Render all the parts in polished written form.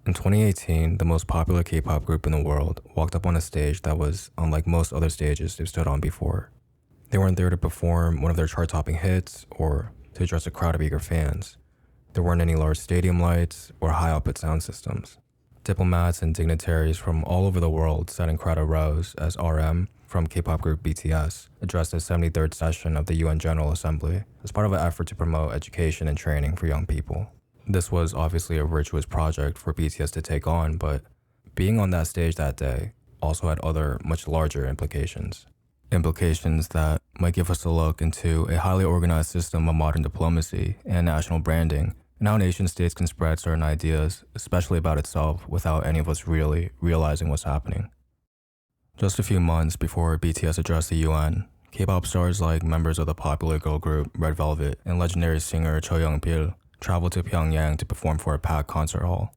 In 2018, the most popular K-pop group in the world walked up on a stage that was unlike most other stages they've stood on before. They weren't there to perform one of their chart-topping hits or to address a crowd of eager fans. There weren't any large stadium lights or high-output sound systems. Diplomats and dignitaries from all over the world sat in crowded rows as RM, from K-pop group BTS, addressed the 73rd session of the UN General Assembly as part of an effort to promote education and training for young people. This was obviously a virtuous project for BTS to take on, but being on that stage that day also had other much larger implications. Implications that might give us a look into a highly organized system of modern diplomacy and national branding, and how nation states can spread certain ideas, especially about itself, without any of us really realizing what's happening. Just a few months before BTS addressed the UN, K-pop stars like members of the popular girl group Red Velvet and legendary singer Cho Young-pil traveled to Pyongyang to perform for a packed concert hall.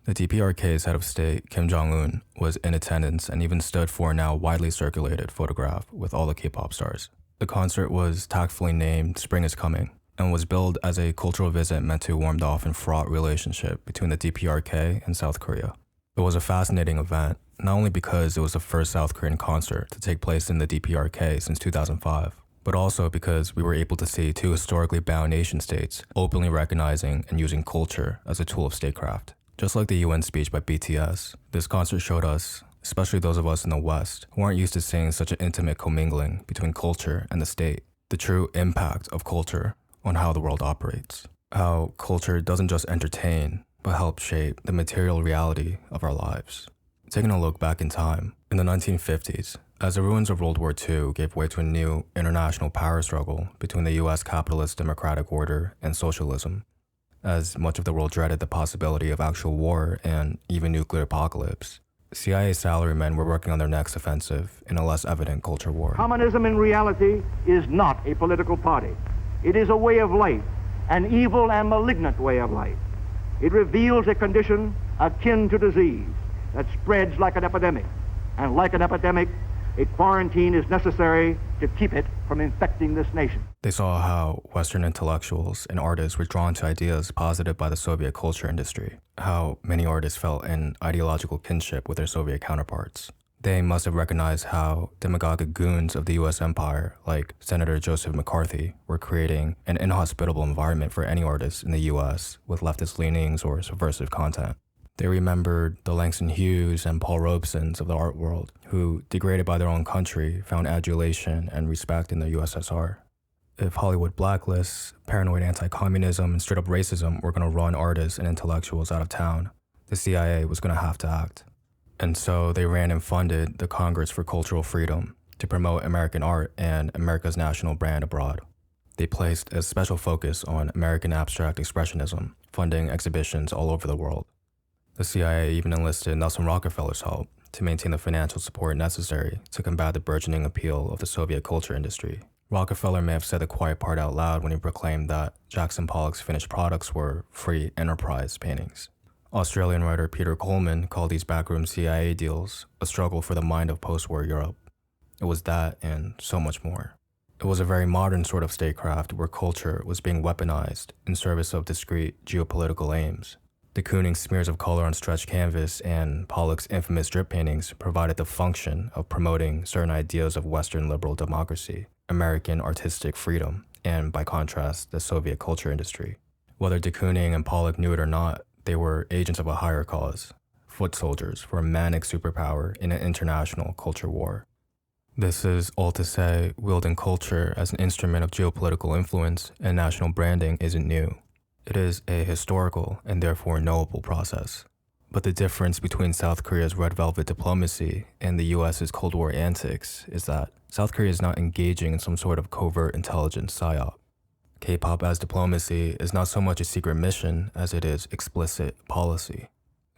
The DPRK's head of state, Kim Jong-un, was in attendance and even stood for a now widely circulated photograph with all the K-pop stars. The concert was tactfully named Spring is Coming and was billed as a cultural visit meant to warm the often fraught relationship between the DPRK and South Korea. It was a fascinating event, not only because it was the first South Korean concert to take place in the DPRK since 2005, but also because we were able to see two historically bound nation-states openly recognizing and using culture as a tool of statecraft. Just like the UN speech by BTS, this concert showed us, especially those of us in the West who aren't used to seeing such an intimate commingling between culture and the state, the true impact of culture on how the world operates. How culture doesn't just entertain, but help shape the material reality of our lives. Taking a look back in time, in the 1950s, as the ruins of World War II gave way to a new international power struggle between the US capitalist democratic order and socialism, as much of the world dreaded the possibility of actual war and even nuclear apocalypse, CIA salarymen were working on their next offensive in a less evident culture war. Communism in reality is not a political party. It is a way of life, an evil and malignant way of life. It reveals a condition akin to disease that spreads like an epidemic, and like an epidemic, a quarantine is necessary to keep it from infecting this nation. They saw how Western intellectuals and artists were drawn to ideas posited by the Soviet culture industry, how many artists felt an ideological kinship with their Soviet counterparts. They must have recognized how demagogic goons of the US empire, like Senator Joseph McCarthy, were creating an inhospitable environment for any artist in the US with leftist leanings or subversive content. They remembered the Langston Hughes and Paul Robesons of the art world, who, degraded by their own country, found adulation and respect in the USSR. If Hollywood blacklists, paranoid anti-communism, and straight-up racism were going to run artists and intellectuals out of town, the CIA was going to have to act. And so they ran and funded the Congress for Cultural Freedom to promote American art and America's national brand abroad. They placed a special focus on American abstract expressionism, funding exhibitions all over the world. The CIA even enlisted Nelson Rockefeller's help to maintain the financial support necessary to combat the burgeoning appeal of the Soviet culture industry. Rockefeller may have said the quiet part out loud when he proclaimed that Jackson Pollock's finished products were free enterprise paintings. Australian writer Peter Coleman called these backroom CIA deals a struggle for the mind of post-war Europe. It was that and so much more. It was a very modern sort of statecraft where culture was being weaponized in service of discrete geopolitical aims. De Kooning's smears of color on stretched canvas and Pollock's infamous drip paintings provided the function of promoting certain ideas of Western liberal democracy, American artistic freedom, and by contrast, the Soviet culture industry. Whether de Kooning and Pollock knew it or not, they were agents of a higher cause, foot soldiers for a manic superpower in an international culture war. This is all to say, wielding culture as an instrument of geopolitical influence and national branding isn't new. It is a historical and therefore knowable process. But the difference between South Korea's Red Velvet diplomacy and the US's Cold War antics is that South Korea is not engaging in some sort of covert intelligence psyop. K-pop as diplomacy is not so much a secret mission as it is explicit policy.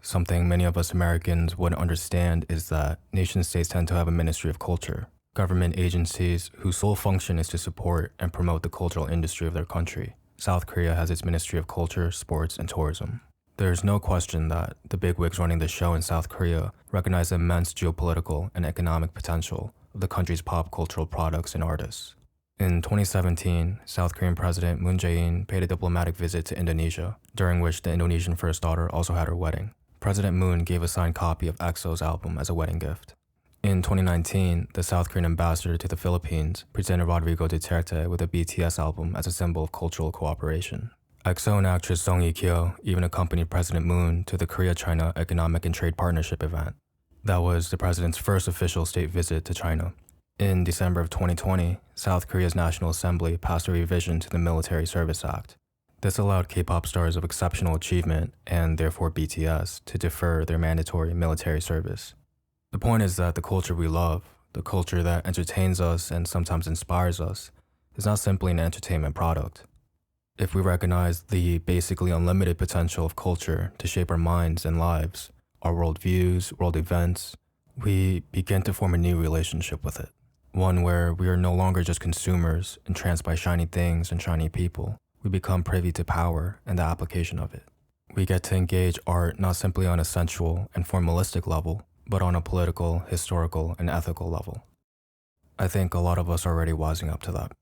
Something many of us Americans wouldn't understand is that nation-states tend to have a ministry of culture, government agencies whose sole function is to support and promote the cultural industry of their country. South Korea has its Ministry of Culture, Sports, and Tourism. There's no question that the bigwigs running the show in South Korea recognize the immense geopolitical and economic potential of the country's pop cultural products and artists. In 2017, South Korean President Moon Jae-in paid a diplomatic visit to Indonesia, during which the Indonesian first daughter also had her wedding. President Moon gave a signed copy of EXO's album as a wedding gift. In 2019, the South Korean ambassador to the Philippines presented Rodrigo Duterte with a BTS album as a symbol of cultural cooperation. EXO and actress Song Hye-kyo even accompanied President Moon to the Korea-China Economic and Trade Partnership event. That was the president's first official state visit to China. In December of 2020, South Korea's National Assembly passed a revision to the Military Service Act. This allowed K-pop stars of exceptional achievement, and therefore BTS, to defer their mandatory military service. The point is that the culture we love, the culture that entertains us and sometimes inspires us, is not simply an entertainment product. If we recognize the basically unlimited potential of culture to shape our minds and lives, our worldviews, world events, we begin to form a new relationship with it. One where we are no longer just consumers, entranced by shiny things and shiny people. We become privy to power and the application of it. We get to engage art not simply on a sensual and formalistic level, but on a political, historical, and ethical level. I think a lot of us are already wising up to that.